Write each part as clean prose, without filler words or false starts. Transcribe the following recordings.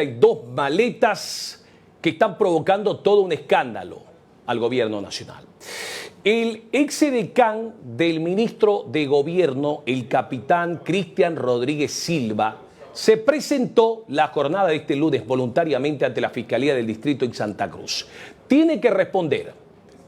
Hay dos maletas que están provocando todo un escándalo al gobierno nacional. El exedecán del ministro de Gobierno, el capitán Cristian Rodríguez Silva, se presentó la jornada de este lunes voluntariamente ante la Fiscalía del Distrito en Santa Cruz. Tiene que responder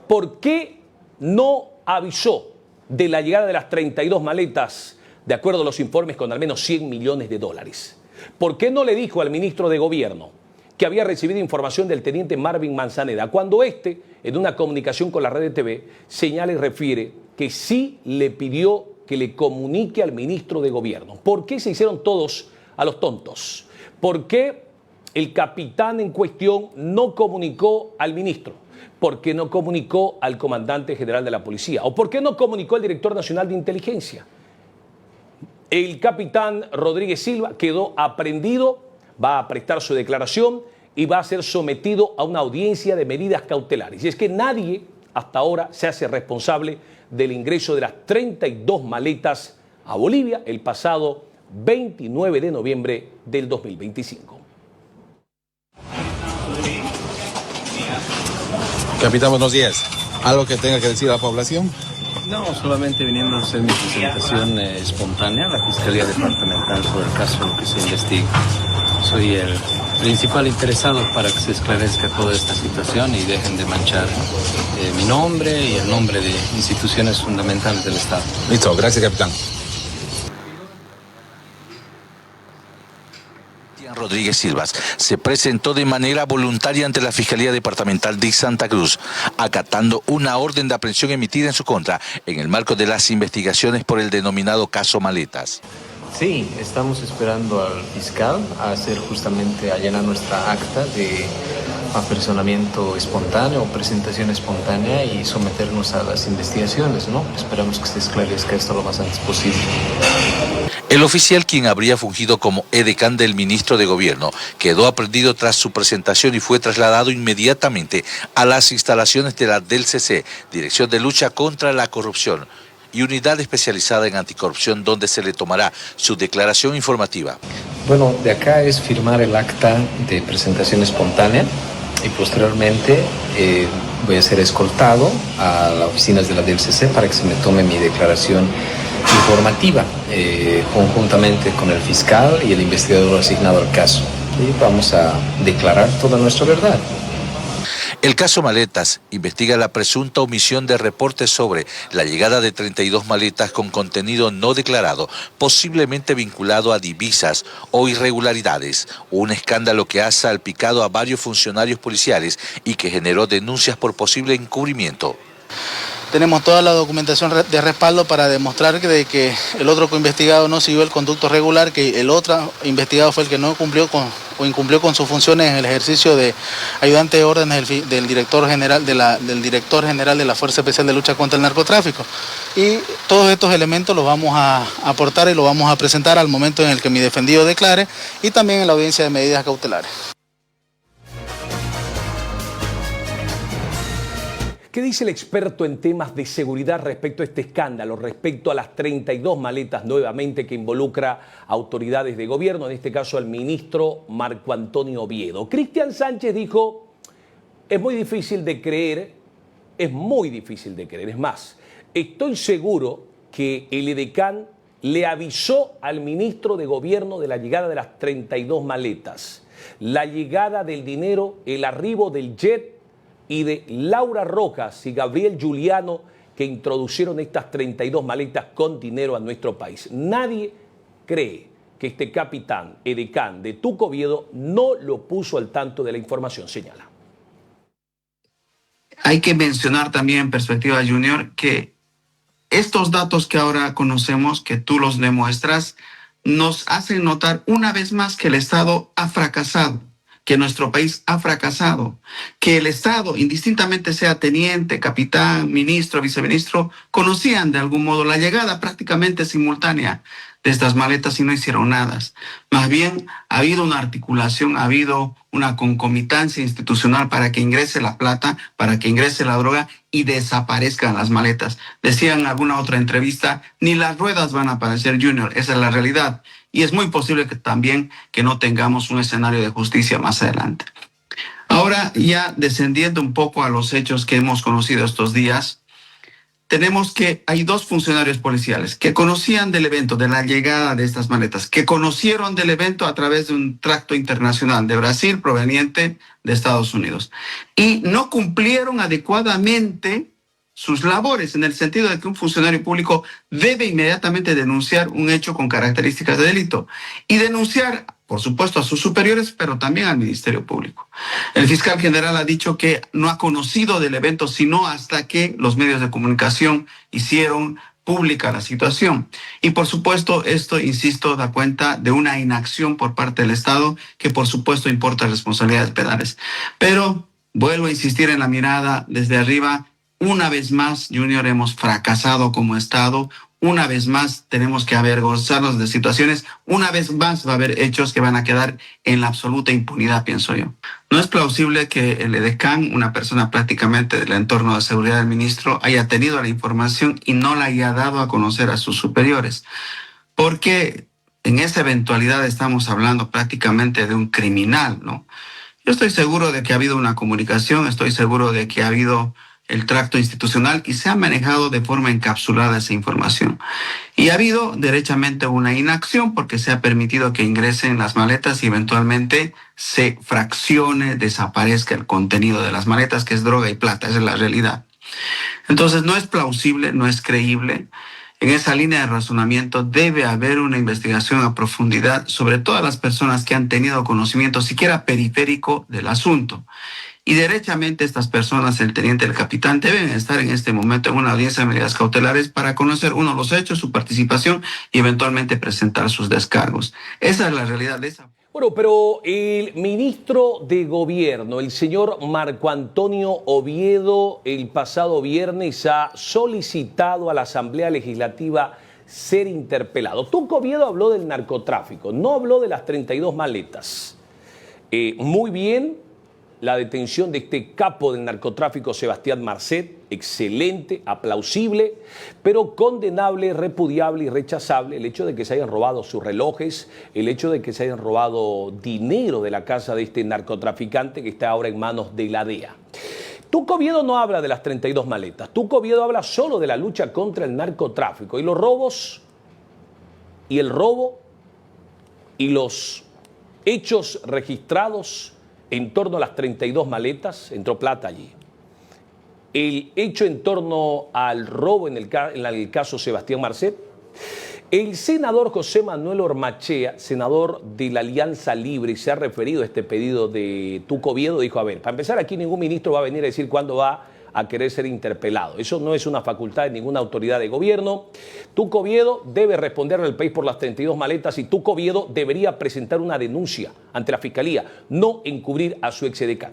por qué no avisó de la llegada de las 32 maletas, de acuerdo a los informes, con al menos 100 millones de dólares. ¿Por qué no le dijo al ministro de Gobierno que había recibido información del teniente Marvin Manzaneda, cuando este, en una comunicación con la red de TV, señala y refiere que sí le pidió que le comunique al ministro de Gobierno? ¿Por qué se hicieron todos a los tontos? ¿Por qué el capitán en cuestión no comunicó al ministro? ¿Por qué no comunicó al comandante general de la policía? ¿O por qué no comunicó al director nacional de inteligencia? El capitán Rodríguez Silva quedó aprehendido, va a prestar su declaración y va a ser sometido a una audiencia de medidas cautelares. Y es que nadie hasta ahora se hace responsable del ingreso de las 32 maletas a Bolivia el pasado 29 de noviembre del 2025. Capitán, buenos días. ¿Algo que tenga que decir a la población? No, solamente viniendo a hacer mi presentación espontánea a la Fiscalía Departamental por el caso que se investiga. Soy el principal interesado para que se esclarezca toda esta situación y dejen de manchar mi nombre y el nombre de instituciones fundamentales del Estado. Listo, gracias, capitán. Rodríguez Silva se presentó de manera voluntaria ante la Fiscalía Departamental de Santa Cruz, acatando una orden de aprehensión emitida en su contra en el marco de las investigaciones por el denominado caso Maletas. Sí, estamos esperando al fiscal a hacer justamente, a llenar nuestra acta de apersonamiento espontáneo o presentación espontánea y someternos a las investigaciones, ¿no? Esperamos que se esclarezca esto lo más antes posible. El oficial, quien habría fungido como edecán del ministro de Gobierno, quedó aprehendido tras su presentación y fue trasladado inmediatamente a las instalaciones de la DELCC, Dirección de Lucha contra la Corrupción, y unidad especializada en anticorrupción, donde se le tomará su declaración informativa. Bueno, de acá es firmar el acta de presentación espontánea y posteriormente voy a ser escoltado a las oficinas de la DELCC para que se me tome mi declaración informativa conjuntamente con el fiscal y el investigador asignado al caso. Y vamos a declarar toda nuestra verdad. El caso Maletas investiga la presunta omisión de reportes sobre la llegada de 32 maletas con contenido no declarado, posiblemente vinculado a divisas o irregularidades, un escándalo que ha salpicado a varios funcionarios policiales y que generó denuncias por posible encubrimiento. Tenemos toda la documentación de respaldo para demostrar que el otro coinvestigado no siguió el conducto regular, que el otro investigado fue el que no cumplió o incumplió con sus funciones en el ejercicio de ayudante de órdenes del director general de la Fuerza Especial de Lucha contra el Narcotráfico. Y todos estos elementos los vamos a aportar y los vamos a presentar al momento en el que mi defendido declare y también en la audiencia de medidas cautelares. ¿Qué dice el experto en temas de seguridad respecto a este escándalo, respecto a las 32 maletas nuevamente que involucra a autoridades de gobierno, en este caso al ministro Marco Antonio Oviedo? Cristian Sánchez dijo, es muy difícil de creer, es más, estoy seguro que el edecán le avisó al ministro de Gobierno de la llegada de las 32 maletas, la llegada del dinero, el arribo del jet y de Laura Rojas y Gabriel Giuliano, que introdujeron estas 32 maletas con dinero a nuestro país. Nadie cree que este capitán edecán de Tuco Oviedo no lo puso al tanto de la información, señala. Hay que mencionar también en perspectiva, Junior, que estos datos que ahora conocemos, que tú los demuestras, nos hacen notar una vez más que el Estado ha fracasado, que nuestro país ha fracasado, que el Estado, indistintamente sea teniente, capitán, ministro, viceministro, conocían de algún modo la llegada prácticamente simultánea de estas maletas y no hicieron nada. Más bien, ha habido una articulación, ha habido una concomitancia institucional para que ingrese la plata, para que ingrese la droga y desaparezcan las maletas. Decía en alguna otra entrevista, ni las ruedas van a aparecer, Junior, esa es la realidad. y es muy posible que también que no tengamos un escenario de justicia más adelante. Ahora, ya descendiendo un poco a los hechos que hemos conocido estos días, tenemos que hay 2 funcionarios policiales que conocían del evento, de la llegada de estas maletas, que conocieron del evento a través de un tracto internacional de Brasil proveniente de Estados Unidos y no cumplieron adecuadamente sus labores, en el sentido de que un funcionario público debe inmediatamente denunciar un hecho con características de delito y denunciar, por supuesto, a sus superiores, pero también al Ministerio Público. El fiscal general ha dicho que no ha conocido del evento sino hasta que los medios de comunicación hicieron pública la situación. Y por supuesto, esto, insisto, da cuenta de una inacción por parte del Estado que por supuesto importa responsabilidades penales. Pero vuelvo a insistir en la mirada desde arriba. Una vez más, Junior, hemos fracasado como Estado. Una vez más tenemos que avergonzarnos de situaciones. Una vez más va a haber hechos que van a quedar en la absoluta impunidad, pienso yo. No es plausible que el edecán, una persona prácticamente del entorno de seguridad del ministro, haya tenido la información y no la haya dado a conocer a sus superiores. Porque en esa eventualidad estamos hablando prácticamente de un criminal, ¿no? Yo estoy seguro de que ha habido una comunicación, estoy seguro de que ha habido el tracto institucional y se ha manejado de forma encapsulada esa información. Y ha habido derechamente una inacción porque se ha permitido que ingresen las maletas y eventualmente se fraccione, desaparezca el contenido de las maletas, que es droga y plata, esa es la realidad. Entonces no es plausible, no es creíble. En esa línea de razonamiento debe haber una investigación a profundidad sobre todas las personas que han tenido conocimiento, siquiera periférico, del asunto. Y derechamente estas personas, el teniente y el capitán, deben estar en este momento en una audiencia de medidas cautelares para conocer, uno, los hechos, su participación y eventualmente presentar sus descargos. Esa es la realidad de esa. Bueno, pero el ministro de Gobierno, el señor Marco Antonio Oviedo, el pasado viernes ha solicitado a la Asamblea Legislativa ser interpelado. Tuco Oviedo habló del narcotráfico, no habló de las 32 maletas. Muy bien la detención de este capo del narcotráfico, Sebastián Marcet, excelente, aplausible, pero condenable, repudiable y rechazable el hecho de que se hayan robado sus relojes, el hecho de que se hayan robado dinero de la casa de este narcotraficante que está ahora en manos de la DEA. Tuco Oviedo no habla de las 32 maletas, Tuco Oviedo habla solo de la lucha contra el narcotráfico y los robos y el robo y los hechos registrados en torno a las 32 maletas, entró plata allí. El hecho en torno al robo en el caso Sebastián Marcet. El senador José Manuel Ormachea, senador de la Alianza Libre, se ha referido a este pedido de Tuco Oviedo. Dijo, a ver, para empezar, aquí ningún ministro va a venir a decir cuándo va a querer ser interpelado. Eso no es una facultad de ninguna autoridad de gobierno. Tuco Oviedo debe responderle al país por las 32 maletas y Tuco Oviedo debería presentar una denuncia ante la Fiscalía, no encubrir a su exedecán.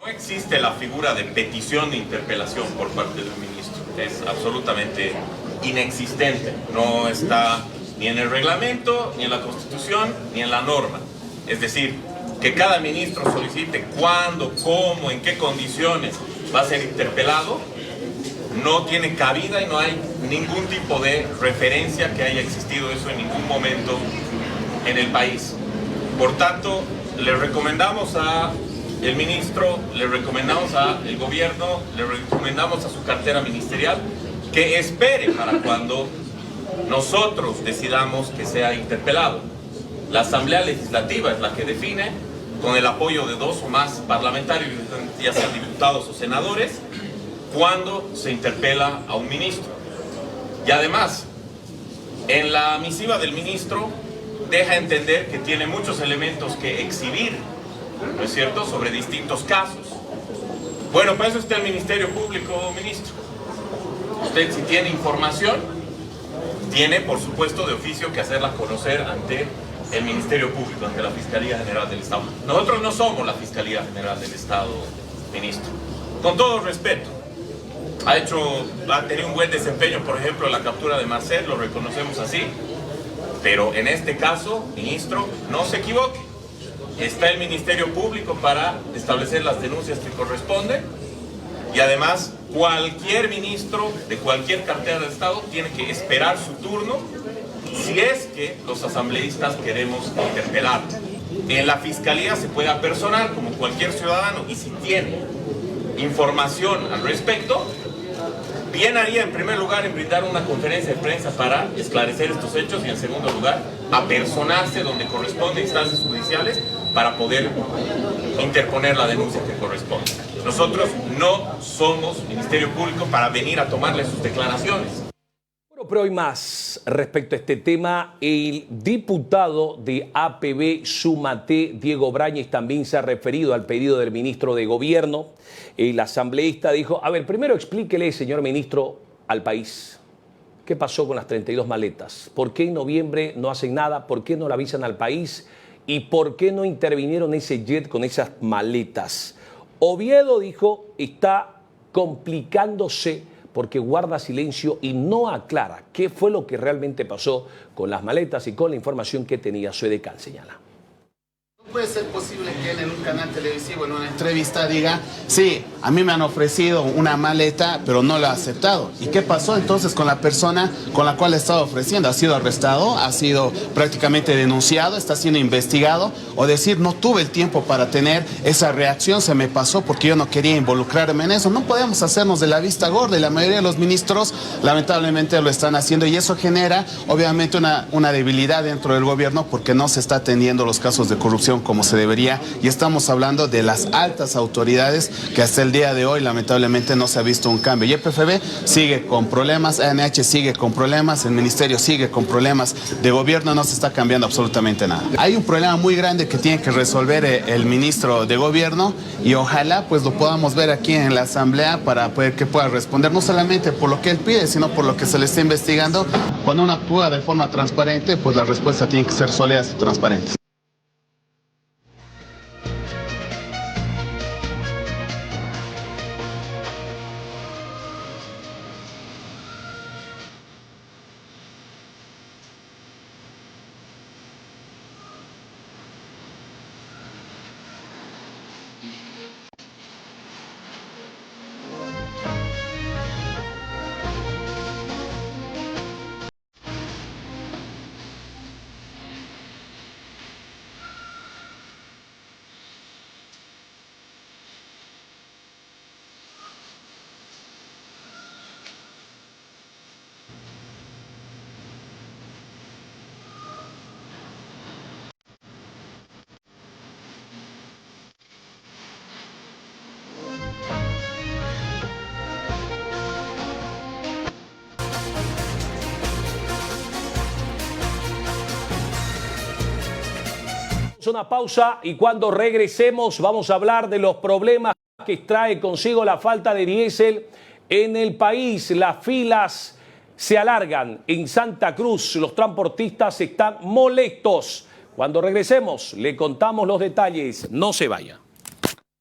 No existe la figura de petición de interpelación por parte del ministro. Es absolutamente inexistente. No está ni en el reglamento, ni en la Constitución, ni en la norma. Es decir, que cada ministro solicite cuándo, cómo, en qué condiciones va a ser interpelado, no tiene cabida y no hay ningún tipo de referencia que haya existido eso en ningún momento en el país. Por tanto, le recomendamos al ministro, le recomendamos al gobierno, le recomendamos a su cartera ministerial que espere para cuando nosotros decidamos que sea interpelado. La Asamblea Legislativa es la que define, con el apoyo de 2 o más parlamentarios, ya sean diputados o senadores, cuando se interpela a un ministro. Y además, en la misiva del ministro deja entender que tiene muchos elementos que exhibir, ¿no es cierto?, sobre distintos casos. Bueno, para eso está el Ministerio Público, ministro. Usted, si tiene información, tiene, por supuesto, de oficio que hacerla conocer ante el Ministerio Público, ante la Fiscalía General del Estado. Nosotros no somos la Fiscalía General del Estado, ministro. Con todo respeto, ha tenido un buen desempeño, por ejemplo, en la captura de Marcet, lo reconocemos así, pero en este caso, ministro, no se equivoque. Está el Ministerio Público para establecer las denuncias que corresponden y además cualquier ministro de cualquier cartera del Estado tiene que esperar su turno si es que los asambleístas queremos interpelar. En la fiscalía se puede apersonar como cualquier ciudadano, y si tiene información al respecto, bien haría en primer lugar en brindar una conferencia de prensa para esclarecer estos hechos, y en segundo lugar apersonarse donde corresponde, instancias judiciales, para poder interponer la denuncia que corresponde. Nosotros no somos Ministerio Público para venir a tomarle sus declaraciones. Bueno, pero hay más respecto a este tema. El diputado de APB Sumate, Diego Brañez, también se ha referido al pedido del ministro de Gobierno. El asambleísta dijo, a ver, primero explíquele, señor ministro, al país, ¿qué pasó con las 32 maletas? ¿Por qué en noviembre no hacen nada? ¿Por qué no le avisan al país? ¿Y por qué no intervinieron ese jet con esas maletas? Oviedo dijo, está complicándose porque guarda silencio y no aclara qué fue lo que realmente pasó con las maletas y con la información que tenía su edecán, señala. No puede ser posible que él en un canal televisivo, en una entrevista, diga, sí, a mí me han ofrecido una maleta, pero no la he aceptado. ¿Y qué pasó entonces con la persona con la cual le estaba ofreciendo? ¿Ha sido arrestado? ¿Ha sido prácticamente denunciado? ¿Está siendo investigado? O decir, no tuve el tiempo para tener esa reacción, se me pasó porque yo no quería involucrarme en eso. No podemos hacernos de la vista gorda, y la mayoría de los ministros lamentablemente lo están haciendo, y eso genera obviamente una debilidad dentro del gobierno porque no se está atendiendo los casos de corrupción como se debería, y estamos hablando de las altas autoridades que hasta el día de hoy lamentablemente no se ha visto un cambio. YPFB sigue con problemas, ANH sigue con problemas, el ministerio sigue con problemas de gobierno, no se está cambiando absolutamente nada. Hay un problema muy grande que tiene que resolver el ministro de Gobierno, y ojalá pues lo podamos ver aquí en la asamblea para poder que pueda responder no solamente por lo que él pide, sino por lo que se le está investigando. Cuando uno actúa de forma transparente, pues la respuesta tiene que ser sólida y transparente. Una pausa, y cuando regresemos vamos a hablar de los problemas que trae consigo la falta de diésel en el país. Las filas se alargan en Santa Cruz, los transportistas están molestos. Cuando regresemos le contamos los detalles, no se vaya.